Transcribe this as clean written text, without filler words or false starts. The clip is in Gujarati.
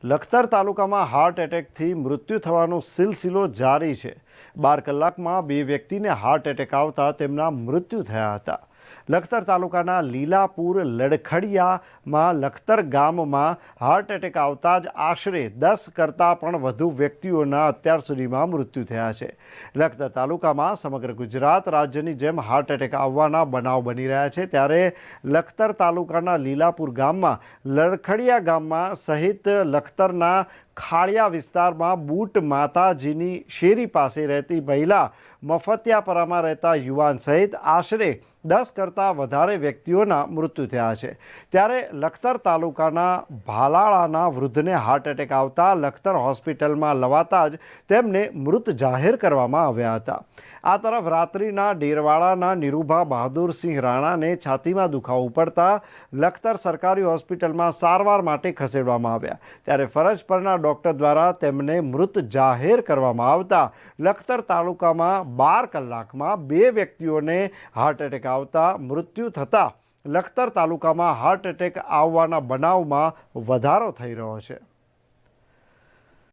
લખતર તાલુકામાં હાર્ટ એટેકથી મૃત્યુ થવાનો સિલસિલો જારી છે। 12 કલાકમાં 2 વ્યક્તિને હાર્ટ એટેક આવતા તેમના મૃત્યુ થયા હતા। લખતર તાલુકાના લીલાપુર લડખડિયામાં લખતર ગામમાં હાર્ટ એટેક આવતા જ આશરે 10 કરતાં પણ વધુ વ્યક્તિઓના અત્યાર સુધીમાં મૃત્યુ થયા છે। લખતર તાલુકામાં સમગ્ર ગુજરાત રાજ્યની જેમ હાર્ટ એટેક આવવાના બનાવ બની રહ્યા છે, ત્યારે લખતર તાલુકાના લીલાપુર ગામમાં લડખડિયા ગામમાં સહિત લખતરના ખાળિયા વિસ્તારમાં બૂટ માતાજીની શેરી પાસે રહેતી મહિલા, મફતિયાપરામાં રહેતા યુવાન સહિત આશરે 10 કરતાં વધારે વ્યક્તિઓના મૃત્યુ થયા છે। ત્યારે લખતર તાલુકાના ભાલાળાના વૃદ્ધને હાર્ટ એટેક આવતા લખતર હોસ્પિટલમાં લવાતા જ તેમને મૃત જાહેર કરવામાં આવ્યા હતા। આ તરફ રાત્રિના ડેરવાડાના નિરૂભા બહાદુરસિંહ રાણાને છાતીમાં દુખાવો પડતા લખતર સરકારી હોસ્પિટલમાં સારવાર માટે ખસેડવામાં આવ્યા, ત્યારે ફરજ પરના ડૉક્ટર દ્વારા તેમને મૃત જાહેર કરવામાં આવતા લખતર તાલુકામાં 12 કલાકમાં 2 વ્યક્તિઓને હાર્ટ એટેક આવતા મૃત્યુ થતાં લખતર તાલુકામાં હાર્ટ એટેક આવવાના બનાવમાં વધારો થઈ રહ્યો છે।